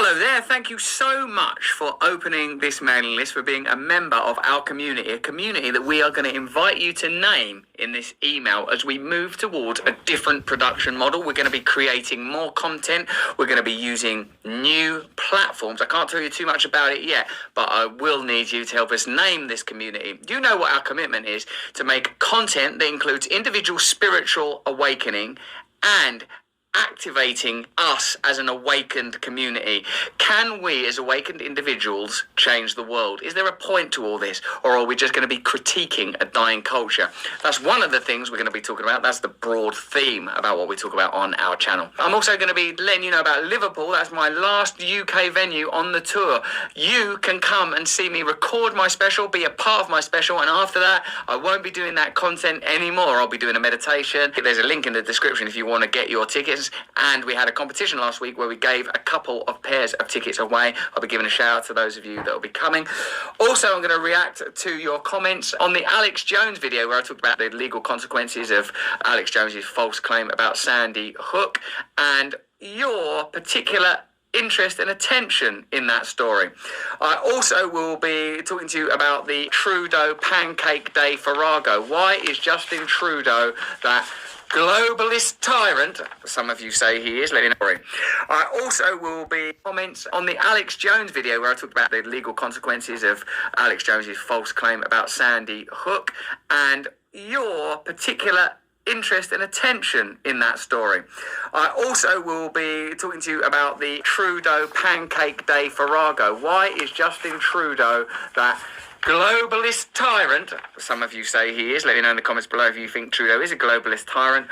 Hello there, thank you so much for opening this mailing list, for being a member of our community, a community that we are going to invite you to name in this email as we move towards a different production model. We're going to be creating more content, we're going to be using new platforms. I can't tell you too much about it yet, but I will need you to help us name this community. You know what our commitment is: to make content that includes individual spiritual awakening and activating us as an awakened community. Can we as awakened individuals change the world? Is there a point to all this, or are we just going to be critiquing a dying culture? That's one of the things we're going to be talking about. That's the broad theme about what we talk about on our channel. I'm also going to be letting you know about Liverpool. That's my last UK venue on the tour. You can come and see me record my special, be a part of my special, and after that I won't be doing that content anymore. I'll be doing a meditation. There's a link in the description if you want to get your tickets. And we had a competition last week where we gave a couple of pairs of tickets away. I'll be giving a shout out to those of you that will be coming. Also, I'm going to react to your comments on the Alex Jones video where I talked about the legal consequences of Alex Jones's false claim about Sandy Hook and your particular interest and attention in that story. I also will be talking to you about the Trudeau Pancake Day farrago. Why is Justin Trudeau that globalist tyrant? Some of you say he is. Let me know. I also will be comments on the Alex Jones video where I talked about the legal consequences of Alex Jones's false claim about Sandy Hook and your particular interest and attention in that story. I also will be talking to you about the Trudeau Pancake Day farrago. Why is Justin Trudeau that globalist tyrant? Some of you say he is. Let me know in the comments below if you think Trudeau is a globalist tyrant.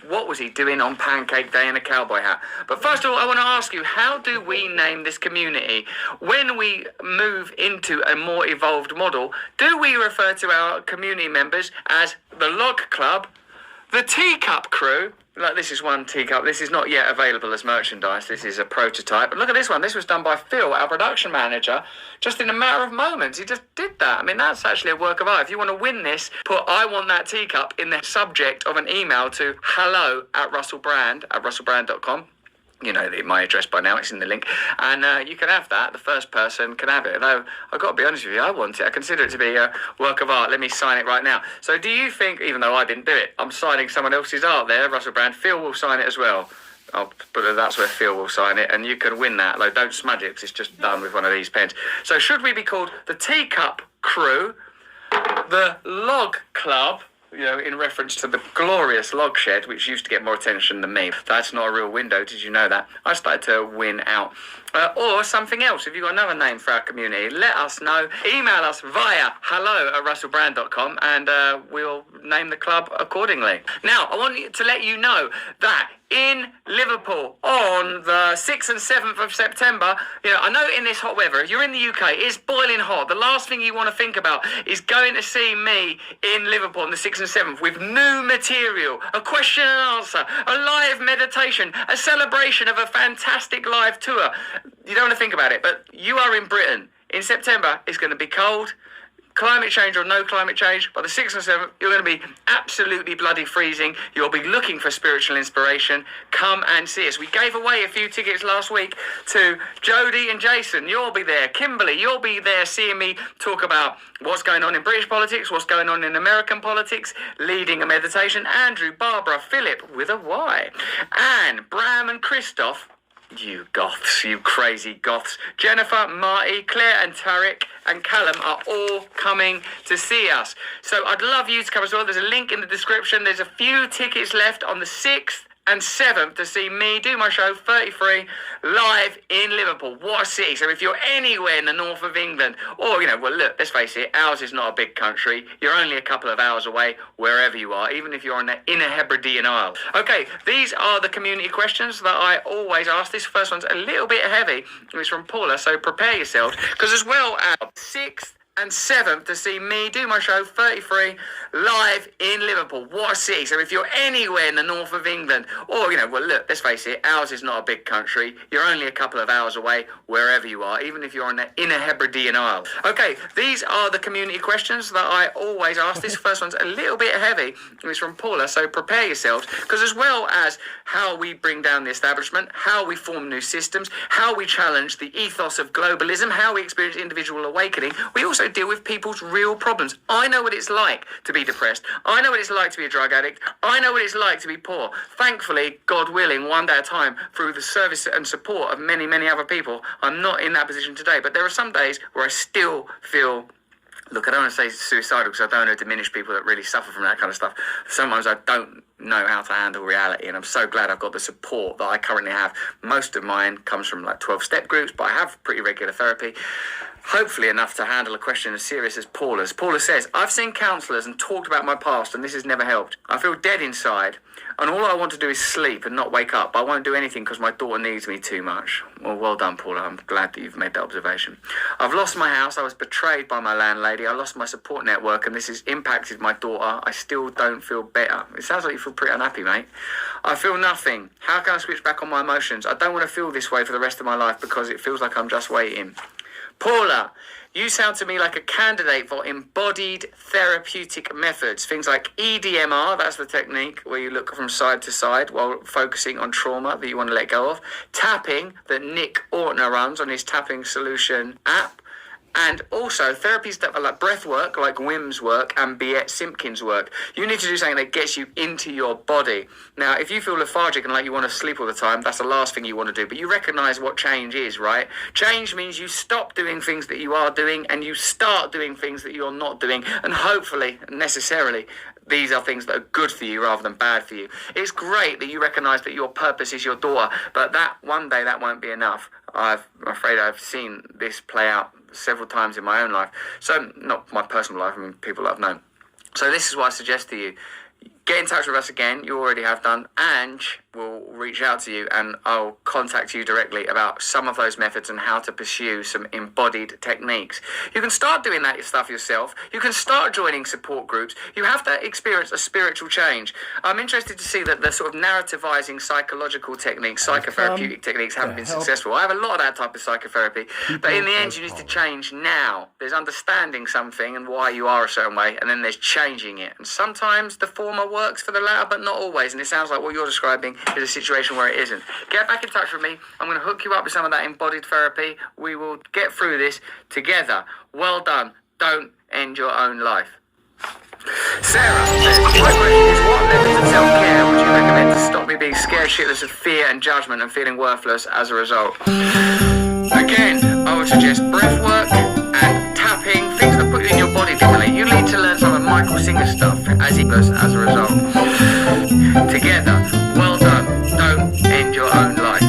What was he doing on Pancake Day in a cowboy hat? But first of all, I want to ask you, how do we name this community? When we move into a more evolved model, do we refer to our community members as the Log Club, the Teacup Crew? Like, this is one teacup. This is not yet available as merchandise. This is a prototype. But look at this one. This was done by Phil, our production manager, just in a matter of moments. He just did that. I mean, that's actually a work of art. If you want to win this, put "I want that teacup" in the subject of an email to hello@russellbrand@russellbrand.com. You know my address by now, it's in the link. And you can have that. The first person can have it. Although, I've got to be honest with you, I want it. I consider it to be a work of art. Let me sign it right now. So do you think, even though I didn't do it, I'm signing someone else's art there, Russell Brand, Phil will sign it as well. But that's where Phil will sign it, and you can win that. Though don't smudge it, because it's just done with one of these pens. So should we be called the Teacup Crew, the Log Club, you know, in reference to the glorious log shed, which used to get more attention than me? That's not a real window, did you know that? I started to win out. Or something else. If you've got another name for our community, let us know. Email us via hello@russellbrand.com and we'll name the club accordingly. Now, I want to let you know that in Liverpool on the 6th and 7th of September, you know, I know in this hot weather, if you're in the UK, it's boiling hot. The last thing you want to think about is going to see me in Liverpool on the 6th and 7th with new material, a question and answer, a live meditation, a celebration of a fantastic live tour. You don't want to think about it, but you are in Britain. In September, it's going to be cold. Climate change or no climate change, by the 6th and 7th, you're going to be absolutely bloody freezing. You'll be looking for spiritual inspiration. Come and see us. We gave away a few tickets last week to Jodie and Jason. You'll be there. Kimberly, you'll be there seeing me talk about what's going on in British politics, what's going on in American politics, leading a meditation. Andrew, Barbara, Philip with a Y. Anne, Bram and Christoph. You goths, you crazy goths. Jennifer, Marty, Claire and Tarek and Callum are all coming to see us. So I'd love you to come as well. There's a link in the description. There's a few tickets left on the 6th and 7th to see me do my show 33 live in Liverpool. What a city. So if you're anywhere in the north of England, or, you know, well, look, let's face it, ours is not a big country. You're only a couple of hours away wherever you are, even if you're on the Inner Hebridean Isle. Okay, these are the community questions that I always ask. This first one's a little bit heavy. It's from Paula, so prepare yourselves, because as well as 6th And 7th, to see me do my show 33 live in Liverpool. What a city. So if you're anywhere in the north of England, or, well, look, let's face it, ours is not a big country. You're only a couple of hours away wherever you are, even if you're on the Inner Hebridean Isle. Okay, these are the community questions that I always ask. This first one's a little bit heavy. It's from Paula, so prepare yourselves, because as well as how we bring down the establishment, how we form new systems, how we challenge the ethos of globalism, how we experience individual awakening, we also deal with people's real problems. I know what it's like to be depressed. I know what it's like to be a drug addict. I know what it's like to be poor. Thankfully, God willing, one day at a time, through the service and support of many, many other people, I'm not in that position today. But there are some days where I still feel, look, I don't want to say suicidal because I don't want to diminish people that really suffer from that kind of stuff. Sometimes I don't know how to handle reality, and I'm so glad I've got the support that I currently have. Most of mine comes from 12-step groups, but I have pretty regular therapy. Hopefully enough to handle a question as serious as Paula's. Paula says, I've seen counsellors and talked about my past, and this has never helped. I feel dead inside, and all I want to do is sleep and not wake up. I won't do anything because my daughter needs me too much. Well done, Paula. I'm glad that you've made that observation. I've lost my house. I was betrayed by my landlady. I lost my support network, and this has impacted my daughter. I still don't feel better. It sounds like you feel pretty unhappy, mate. I feel nothing. How can I switch back on my emotions? I don't want to feel this way for the rest of my life because it feels like I'm just waiting. Paula, you sound to me like a candidate for embodied therapeutic methods. Things like EDMR, that's the technique where you look from side to side while focusing on trauma that you want to let go of. Tapping, that Nick Ortner runs on his Tapping Solution app. And also therapies that are like breath work, like Wim's work and Biet Simpkins' work. You need to do something that gets you into your body. Now, if you feel lethargic and like you want to sleep all the time, that's the last thing you want to do. But you recognize what change is, right? Change means you stop doing things that you are doing and you start doing things that you're not doing. And hopefully, necessarily, these are things that are good for you rather than bad for you. It's great that you recognise that your purpose is your daughter, but that one day that won't be enough. I'm afraid I've seen this play out several times in my own life. So, not my personal life, I mean people that I've known. So this is what I suggest to you. Get in touch with us again. You already have done. Ange will reach out to you and I'll contact you directly about some of those methods and how to pursue some embodied techniques. You can start doing that stuff yourself. You can start joining support groups. You have to experience a spiritual change. I'm interested to see that the sort of narrativizing psychological techniques, psychotherapeutic techniques haven't been successful. I have a lot of that type of psychotherapy, but in the end you need to change now. There's understanding something and why you are a certain way, and then there's changing it. And sometimes the former works for the latter, but not always. And it sounds like what you're describing is a situation where it isn't. Get back in touch with me. I'm going to hook you up with some of that embodied therapy. We will get through this together. Well done. Don't end your own life. Sarah says, my question is, what levels of self-care would you recommend to stop me being scared shitless of fear and judgment and feeling worthless as a result? Again, I would suggest breath work and tapping, things that put you in your body differently. You need to learn some of Michael Singer stuff as he does as a result. Together, well done. Don't end your own life.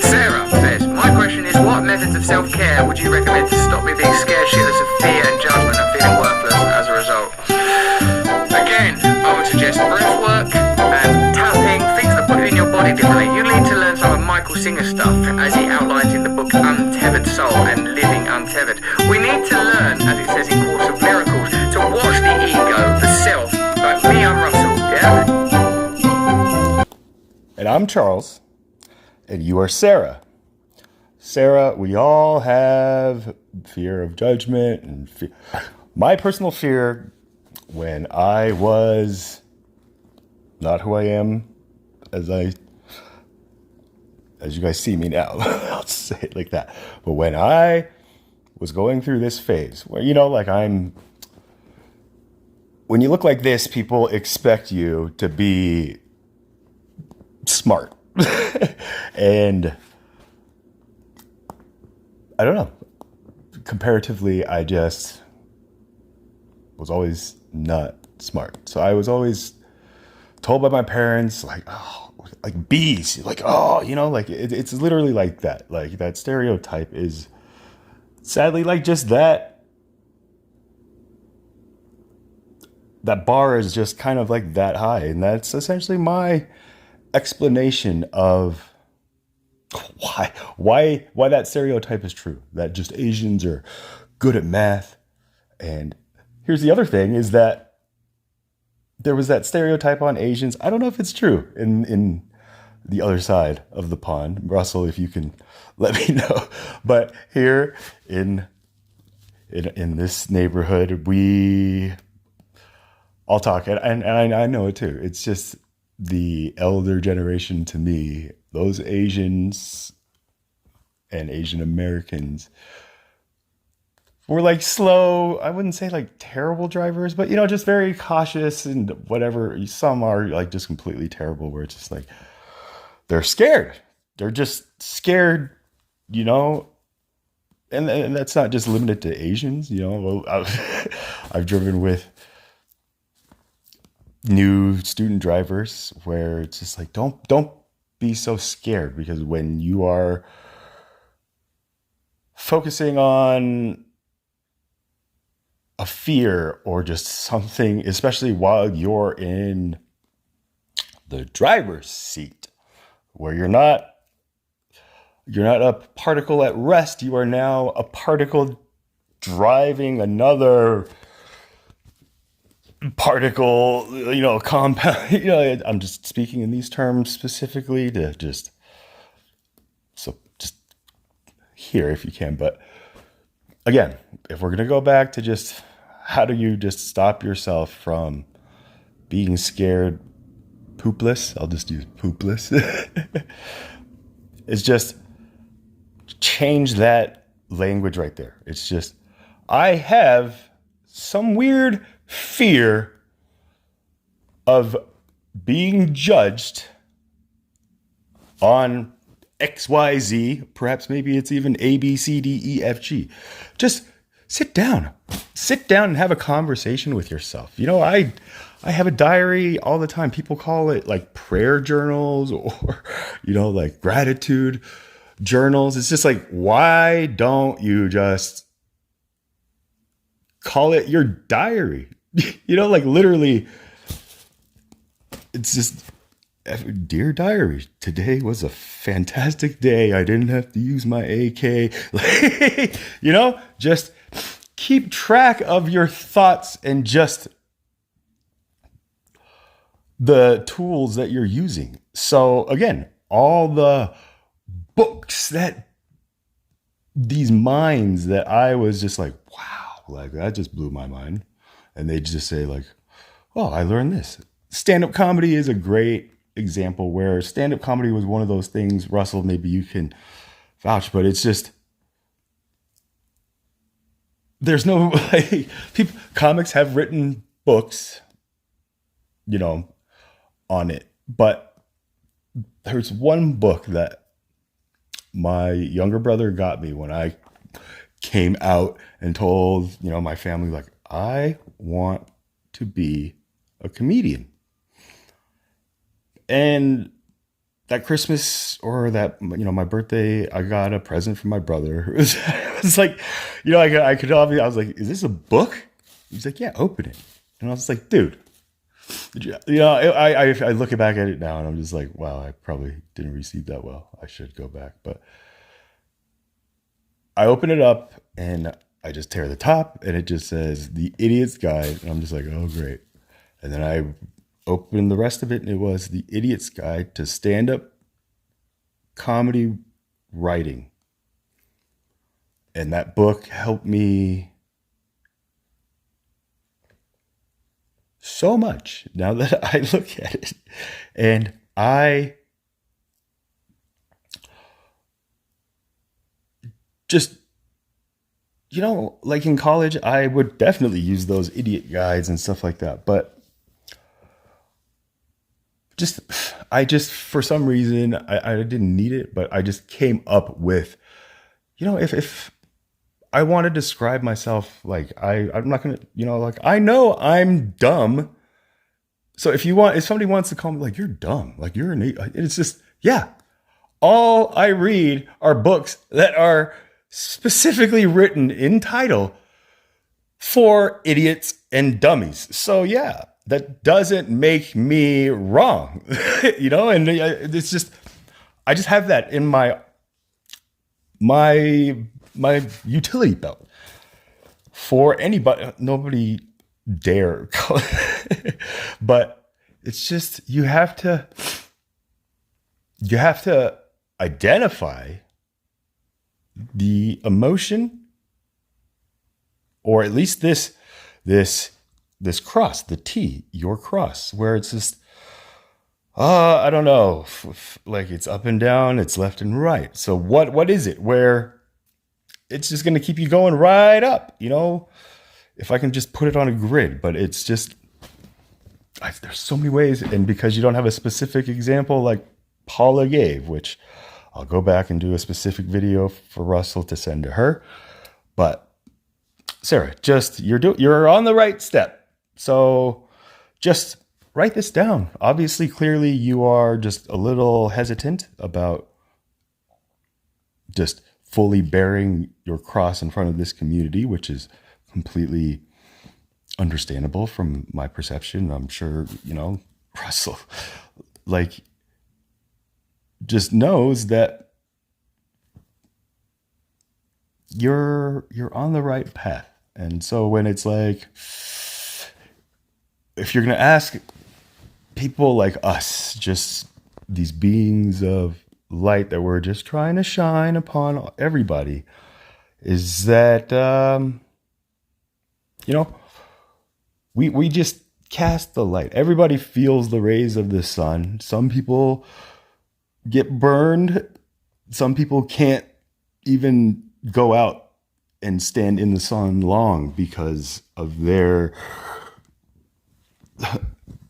Sarah says, my question is, what methods of self-care would you recommend to stop me being scared shitless of fear and judgment and feeling worthless as a result? Again, I would suggest breath work and tapping, things that put you in your body differently. You need to learn some of Michael Singer stuff as he outlines in the book Untethered Soul and Living Untethered. We need to learn, as it says in Course of Miracles, to watch the ego, the self, like me, I'm Russell, yeah? And I'm Charles, and you are Sarah. Sarah, we all have fear of judgment and fear. My personal fear when I was not who I am as you guys see me now, I'll say it like that. But when I was going through this phase where, when you look like this, people expect you to be smart. And I don't know. Comparatively, I just was always not smart. So I was always told by my parents, like B's, it's literally like that. Like that stereotype is sadly like just that bar is just kind of like that high. And that's essentially my explanation of why that stereotype is true. That just Asians are good at math. And here's the other thing is that there was that stereotype on Asians. I don't know if it's true in the other side of the pond. Russell, if you can let me know. But here in this neighborhood, I'll talk, and I know it too. It's just the elder generation to me, those Asians and Asian Americans were like slow. I wouldn't say like terrible drivers, but just very cautious and whatever. Some are like just completely terrible where it's just like they're scared. They're just scared, and that's not just limited to Asians. Well, I've driven with new student drivers where it's just like don't be so scared, because when you are focusing on a fear or just something, especially while you're in the driver's seat, where you're not a particle at rest, you are now a particle driving another particle, compound. I'm just speaking in these terms specifically to just hear if you can. But again, if we're going to go back to just how do you just stop yourself from being scared poopless, I'll just use poopless. It's just change that language right there. It's just, I have some weird fear of being judged on XYZ, perhaps maybe it's even A, B, C, D, E, F, G. Just sit down and have a conversation with yourself. I have a diary all the time. People call it like prayer journals or, like gratitude journals. It's just like, why don't you just call it your diary? Like literally, it's just, dear diary, today was a fantastic day. I didn't have to use my AK. Just keep track of your thoughts and just the tools that you're using. So again, all the books that these minds that I was just like, wow, like that just blew my mind. And they just say like, oh, I learned this. Stand-up comedy is a great example where stand-up comedy was one of those things. Russell, maybe you can vouch, but it's just, there's no like, comics have written books, on it. But there's one book that my younger brother got me when I came out and told, my family, like, I want to be a comedian. And that Christmas or that, my birthday, I got a present from my brother. It was like, I was like, is this a book? He's like, yeah, open it. And I was like, dude, I look back at it now and I'm just like, wow, I probably didn't receive that well. I should go back. But I open it up and I just tear the top and it just says The Idiot's Guide. And I'm just like, oh, great. And then I opened the rest of it and it was The Idiot's Guide to Stand-Up Comedy Writing. And that book helped me so much now that I look at it. And I just, like in college, I would definitely use those idiot guides and stuff like that. But I just, for some reason, I didn't need it, but I just came up with, if I want to describe myself, like I'm not going to, like, I know I'm dumb. So if somebody wants to call me like, you're dumb, like you're it's just, yeah, all I read are books that are specifically written in title for idiots and dummies. So yeah, that doesn't make me wrong, and it's just, I just have that in my utility belt. for anybody. Nobody dare. But it's just, you have to identify the emotion, or at least this cross, the T, your cross, where it's just, I don't know, like it's up and down, it's left and right. So what is it where it's just going to keep you going right up, if I can just put it on a grid? But it's just, there's so many ways. And because you don't have a specific example like Paula gave, which I'll go back and do a specific video for Russell to send to her. But Sarah, just you're on the right step. So just write this down. Obviously, clearly you are just a little hesitant about just fully bearing your cross in front of this community, which is completely understandable from my perception. I'm sure, Russell, like, just knows that you're on the right path. And so when it's like, if you're going to ask people like us, just these beings of light that we're just trying to shine upon everybody, is that, we just cast the light. Everybody feels the rays of the sun. Some people get burned. Some people can't even go out and stand in the sun long because of their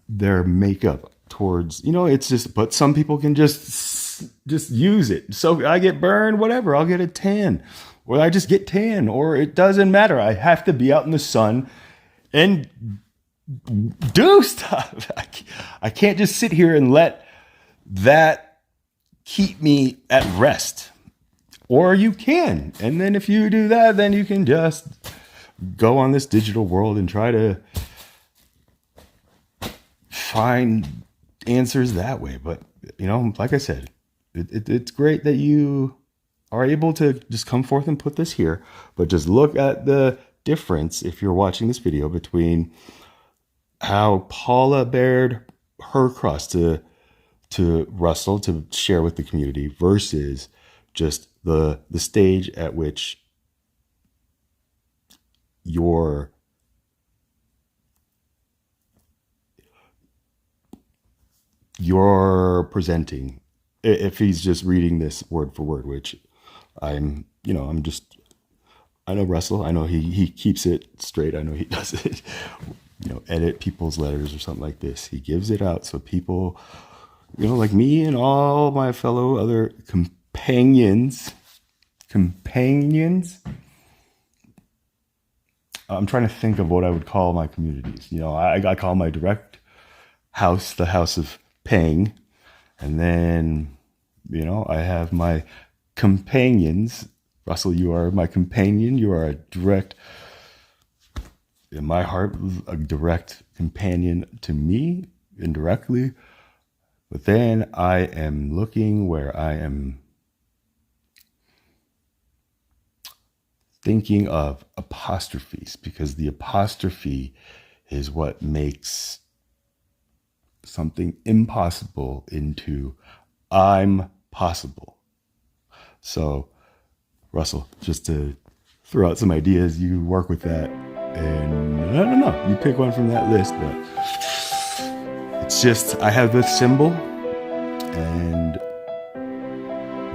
makeup towards, it's just, but some people can just use it. So I get burned, whatever, I'll get a tan, or I just get tan, or it doesn't matter. I have to be out in the sun and do stuff. I can't just sit here and let that keep me at rest. Or you can. And then if you do that, then you can just go on this digital world and try to find answers that way. But, like I said, it's great that you are able to just come forth and put this here. But just look at the difference, if you're watching this video, between how Paula bared her cross to Russell to share with the community versus just the stage at which you're presenting. If he's just reading this word for word, which I know Russell, I know he keeps it straight. I know he does it, edit people's letters or something like this. He gives it out so people, like me and all my fellow other companions. I'm trying to think of what I would call my communities. I call my direct house the House of Peng. And then, I have my companions. Russell, you are my companion. You are a direct, in my heart, a direct companion to me indirectly. But then I am looking where I am thinking of apostrophes, because the apostrophe is what makes something impossible into I'm possible. So, Russell, just to throw out some ideas, you work with that, and I don't know, you pick one from that list, but it's just, I have this symbol and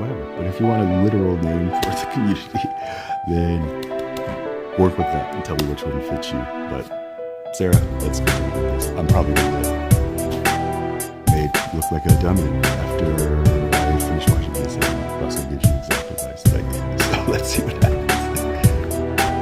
whatever. But if you want a literal name for the community, then work with that and tell me which one fits you. But Sarah, let's continue with this. I'm probably going to made look like a dummy after I finish watching this, and Russell gives you exact advice that I gave. So let's see what happens.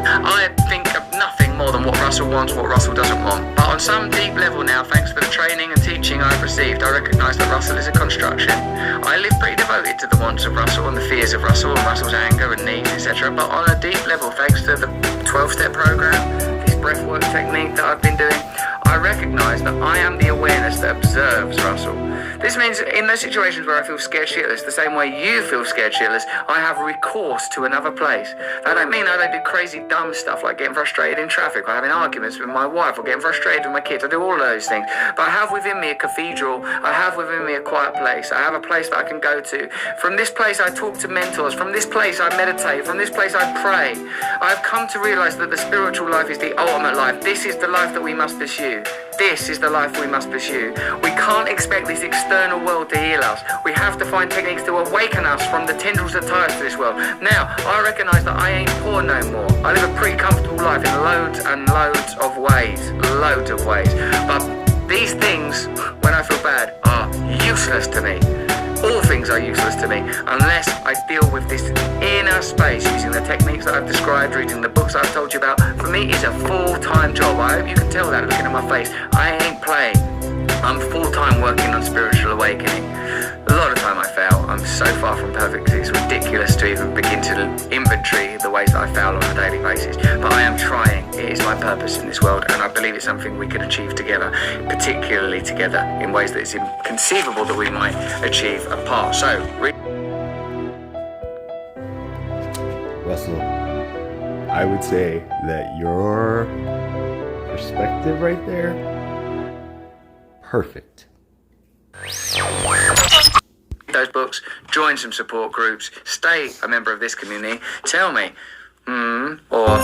I think of nothing more than what Russell wants, what Russell doesn't want. But on some deep level now, thanks to the training and teaching I've received, I recognise that Russell is a construction. I live pretty devoted to the wants of Russell and the fears of Russell and Russell's anger and needs, etc. But on a deep level, thanks to the 12-step program, this breathwork technique that I've been doing, I I recognise that I am the awareness that observes, Russell. This means in those situations where I feel scared shitless, the same way you feel scared shitless, I have recourse to another place. That don't mean I don't do crazy dumb stuff like getting frustrated in traffic or having arguments with my wife or getting frustrated with my kids. I do all of those things. But I have within me a cathedral. I have within me a quiet place. I have a place that I can go to. From this place I talk to mentors. From this place I meditate. From this place I pray. I have come to realise that the spiritual life is the ultimate life. This is the life that we must pursue. This is the life we must pursue. We can't expect this external world to heal us. We have to find techniques to awaken us from the tendrils that tie us to this world. Now, I recognise that I ain't poor no more. I live a pretty comfortable life in loads and loads of ways. Loads of ways. But these things, when I feel bad, are useless to me. All things are useless to me unless I deal with this inner space using the techniques that I've described, reading the books I've told you about. For me, it's a full-time job. I hope you can tell that looking at my face. I ain't playing. I'm full-time working on spiritual awakening. A lot of time I fail. I'm so far from perfect. It's ridiculous to even begin to inventory the ways that I fail on a daily basis. But I am trying. It is my purpose in this world, and I believe it's something we can achieve together, particularly together in ways that it's inconceivable that we might achieve apart. So, Russell, I would say that your perspective right there, perfect. Those books, join some support groups, stay a member of this community, tell me, or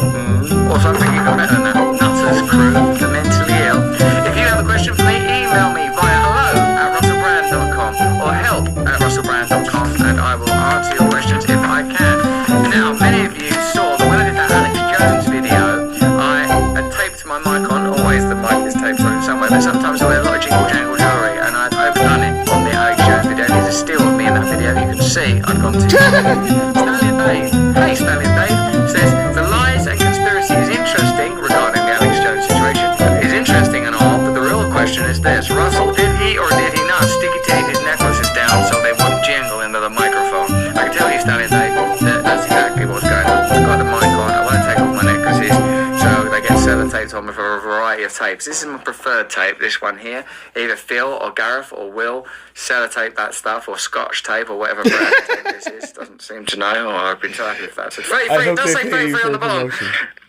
something even better than that, Nutters Crew, the mentally ill. If you have a question for me, email me via hello@russellbrand.com or help@russellbrand.com and I will answer your questions if I can. Now, many of you saw that when I did that Alex Jones video, I had taped my mic on. Always the mic is taped on in some way, but sometimes I wear a lot of jingle jangle jewellery, and I'd overdone it on the Alex Jones video. There's a still of me in that video. You can see I'd gone to Stanley and Dave. Hey, Stanley and Dave says the lies and conspiracy is interesting regarding the Alex Jones situation. It's interesting and all, but the real question is this: Russell, did he or did he not sticky tape his necklaces down so they wouldn't jingle into the microphone? I can tell you, Stanley and Dave, that's exactly what's going on. I've got the mic on. I won't take off my necklaces, so they get sellotaped on for a variety of tapes. This is my preferred tape, this one here. Either Phil or Gareth or Will sellotape that stuff, or Scotch tape, or whatever brand tape this is. Doesn't seem to know, or I've been told if that's 33. It does say 33 on the bottom.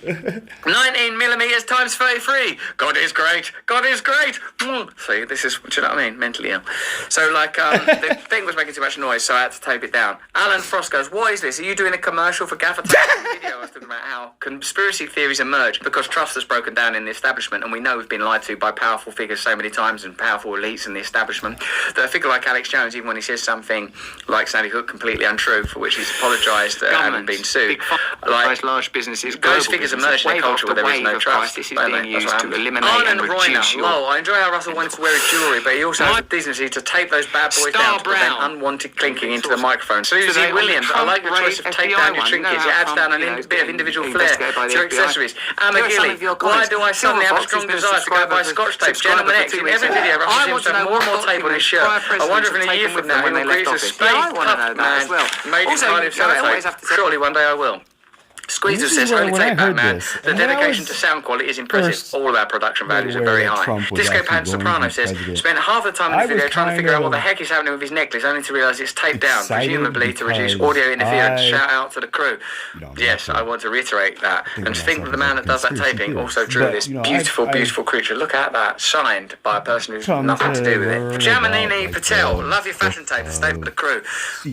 19 millimeters times 33. God is great. God is great. See, this is, do you know what I mean? Mentally ill. So, like, the thing was making too much noise, so I had to tape it down. Alan Frost goes, what is this? Are you doing a commercial for Gaffer Tape? Video I was talking about how conspiracy theories emerge because trust has broken down in the establishment, and we know we've been lied to by powerful figures so many times and powerful elites in the establishment that a figure like Alex Jones, even when he says something like Sandy Hook completely untrue, for which he's apologised and been sued, like large businesses, those figures emerge in a culture where there is no trust. This is being used to eliminate and reduce your... I enjoy how Russell wants to wear his jewellery, but he also has the decency to tape those bad boys down to prevent unwanted clinking into the microphone. Susie Williams, I like your choice of tape down your trinkets. It adds down a bit of individual flair to your accessories. Anna Gilly, why do I suddenly have a strong desire to go buy Scotch tape? Gentleman X, in every video, Russell seems to have more and more tape on his shirt. I wonder if in a year from now he will agree to space puff man made in Cardiff sellotape. Surely one day I will. Squeezer says, holy tape Batman. The dedication to sound quality is impressive. All of our production values are very high. Disco Pants Soprano says, spent half the time in the video trying to figure out what the heck is happening with his necklace, only to realise it's taped down, presumably to reduce audio interference. Shout out to the crew. Yes, I want to reiterate that. And to think that the man that does that taping also drew this beautiful, beautiful creature. Look at that. Signed by a person who's nothing to do with it. Jamanini Patel, love your fashion tape. Stay with the crew.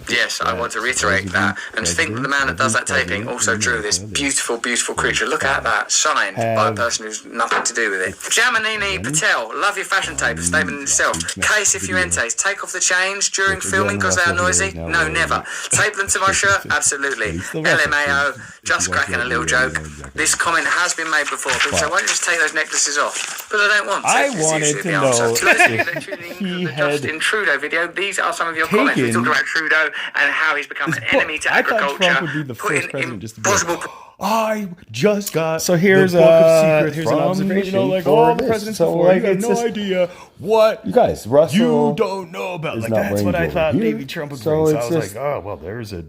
Yes, I want to reiterate that. And to think that the man that does that taping also drew this beautiful, beautiful creature. Look at that. Signed by a person who's nothing to do with it. Jamanini Patel, love your fashion tape. A statement in itself. Case Fuentes, take off the chains during filming because they are noisy? No, never. Tape them to my shirt? Absolutely. LMAO, just cracking a little joke. This comment has been made before. People say, why don't you just take those necklaces off? Because I don't want to. I wanted to know if he had the Justin Trudeau video. These are some of your comments. We talked about Trudeau and how he's become an enemy to agriculture. I thought Trump would be the first president just to be impossible. I just got so here's the book of secrets here's from, an observation like for all the this. presidents So, before. like, You have it's no just- idea what You guys, Russell you don't know about. is Like not that's wearing what I jewelry thought here. maybe Trump would So bring. So I it's was just- like, oh well, there's a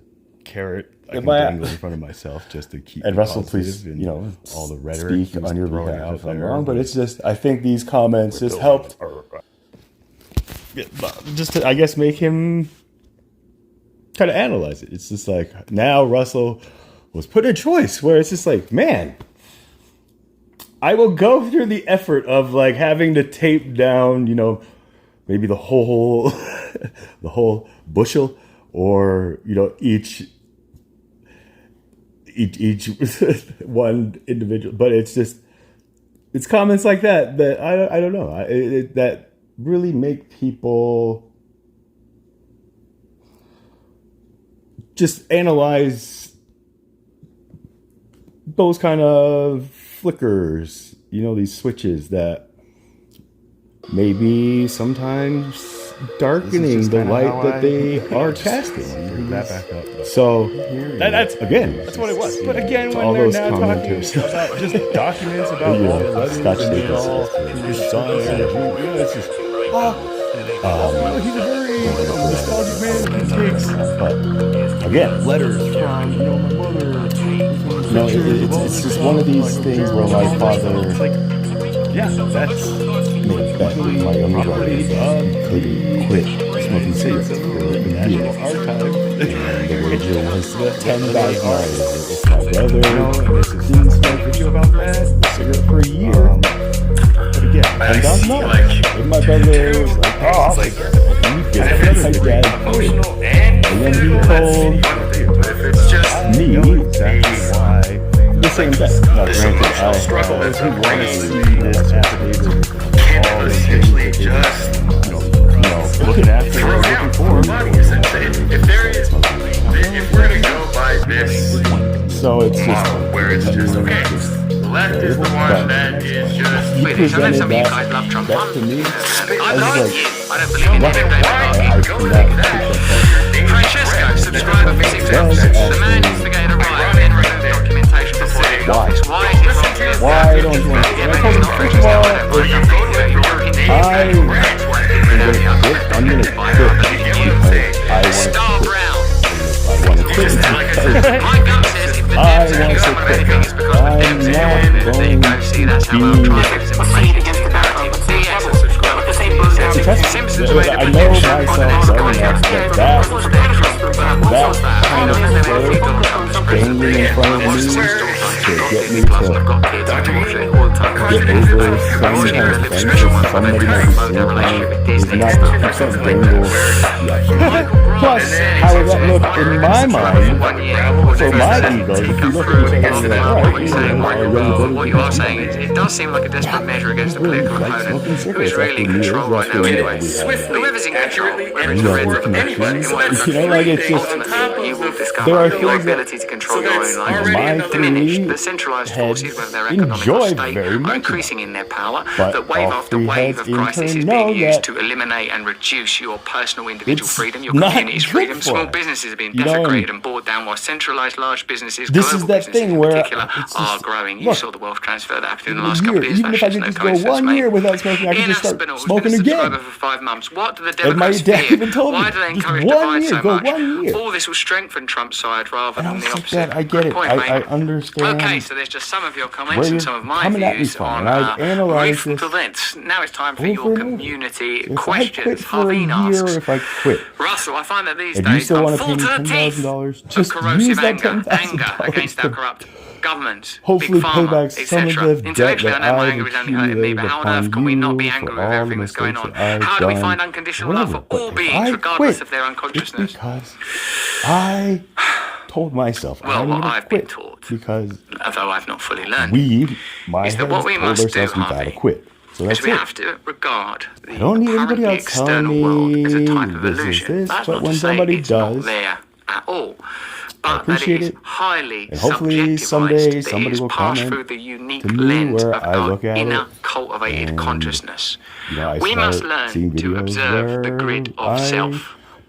carrot I If can I- dangle in front of myself just to keep And me Russell, positive please, and you know, all the rhetoric speak he's on your throwing behalf out if I'm there. wrong. But it's just, I think these comments just helped. Just to, I guess, make him kind of analyze it. It's just like now Russell was put in a choice where it's just like, man, I will go through the effort of like having to tape down, you know, maybe the whole the whole bushel, or you know, each one individual. But it's just, it's comments like that I don't know, that really make people just analyze those kind of flickers, you know, these switches that maybe sometimes darkening the light that they are casting. Bring that back up. So that's again, That's what it was. But again, to when all they're those now talking commenters. about just documents about Yeah, all the letters Scotch and Staples all says his son and it's just he's a very nostalgic man. He takes But again, letters from my mother. no, it's just one of these things where my father Yeah, that's made a bet with my younger brother that he couldn't quit smoking cigarettes for a year. archive. And the wager was $10,000. If my brother didn't smoke About that. cigarette for a year, But again, $10,000. If my brother was like, oh, I'll take it. You get it. My dad quit. Emotional and And then he told but if it's just me exactly why the same bet. Now, this granted, emotional struggle I is want to brain see this affidavit, can all the essentially things that just they, looking after throw or out looking for for. money. Essentially, if there is, if we're gonna go by this so it's just model where it's just okay, the left is the one that is just. he Wait, I know presented some of you that, guys love Trump. that to me. I was like like, you. I don't believe in Why? David I David. could not pick that Francesco, subscriber for 6 hours. The man instigated a riot, then removed documentation before leaving Why? office. Why is he wrong? Why don't you want to? Yeah, I maybe told it's him, not first of Francesco. all, I don't mind. I'm thinking about you're in I'm gonna quit. I'm gonna quit because I want to Star quit. Brown. I want to quit because My gut says if the I Dems want are to going quit. anything, it's because the I'm Dems are not doing it. There you going go. See, that's how to I'm be trying to implement it. DS and subscribe. Simpsons made a I know prediction myself on the next well comment. enough that kind of flirt dangling in front of me to get me to get over some kind of friendship with somebody might be seeing is not that dangle. Plus, how would that look in my mind for my ego? If you look at each other and you're like, What you're saying, what you are saying is, it does seem like a desperate measure against a political opponent who is really in control right now anyway. Whoever's in control, whether it's the Reds or the Democrats, in whatever You know, like it's just, ultimately you will there discover are your things that ability to control your own life my is diminished. three The centralised heads forces, whether they're economic or enjoy state, very are much increasing in their power. But That wave all after three wave heads of in crisis turn is know being used that to eliminate and reduce your personal individual it's freedom, your not community's good freedom. for Small us. businesses are being You know, and desecrated and brought down, while centralised large businesses, This global is that businesses thing in where particular, it's are just, growing. You look, saw the wealth transfer that happened in the a last couple of year, years. even if I could No just go coincidence, 1 mate. year without smoking, I could Ian just start Aspinall, who's smoking been a again. subscriber for 5 months. What do the And my Democrats dad fear? even told Why me, do they just encourage 1 divide year, so go much? 1 year. All this will strengthen Trump's side rather And I than was the like, opposite. Dad, I get Good it. point, I mate. understand. Okay, so there's just some of your comments where and you're some of my coming at me views from, on and I've analyzed recent this events. Now it's time for over your and over. community If I questions. quit for a Harveen year, asks, if I quit, Russell, I find that these and you days still I'm want to full pay me to the teeth $10,000, of just corrosive use that anger $10,000 against our to corrupt government, hopefully big pay pharma, back some of etc. the debt Intellectually, I that know my I've anger is only hurting me, but accumulated how on earth upon can we not be you angry for with all everything the that's going mistakes on? that I've How do we done, find unconditional love for whatever. all But if beings, I regardless quit, of their it's unconsciousness? because I told myself Well, I'm what going to I've been quit taught, because although I've not fully learned, my is that heads what we told must do, ourselves we got to Harvey, quit. So that's is we it. have to regard the I don't need anybody apparently else telling external world as a type me of this is illusion. this, That's but not when to say somebody it's does, not there at all. I But that it appreciate is it. highly And hopefully someday subjectivized, that somebody it is will passed comment through the unique to me lens where of I our look at inner it cultivated and, consciousness. you know, I We must start learn seeing to videos observe the where grid of I self.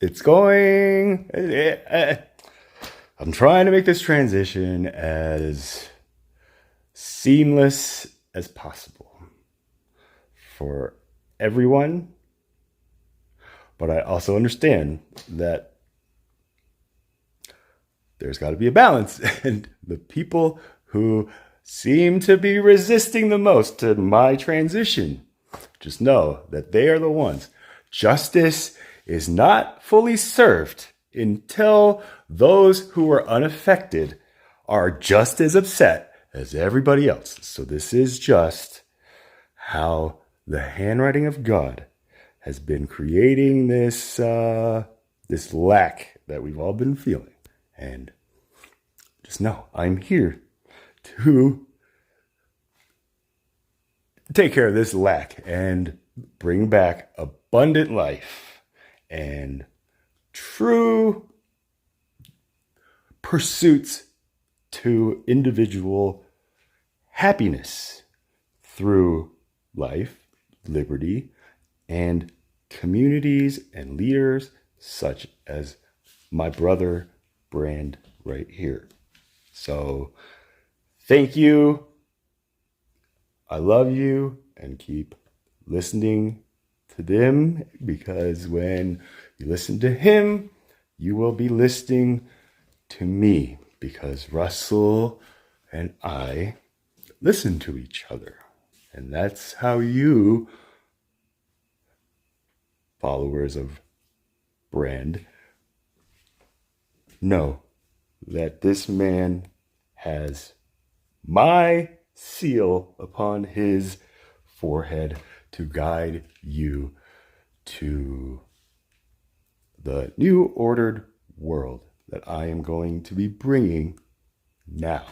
it's going. I'm trying to make this transition as seamless as possible for everyone. But I also understand that there's got to be a balance. And the people who seem to be resisting the most to my transition, just know that they are the ones. Justice is not fully served until those who are unaffected are just as upset as everybody else. So this is just how the handwriting of God has been creating this this lack that we've all been feeling. And just know I'm here to take care of this lack and bring back abundant life and true pursuits to individual happiness through life, liberty, and communities and leaders such as my brother Brand right here. So thank you. I love you, and keep listening to them, because when you listen to him, you will be listening to me, because Russell and I listen to each other. And that's how you, followers of Brand, know that this man has my seal upon his forehead to guide you to the new ordered world that I am going to be bringing now.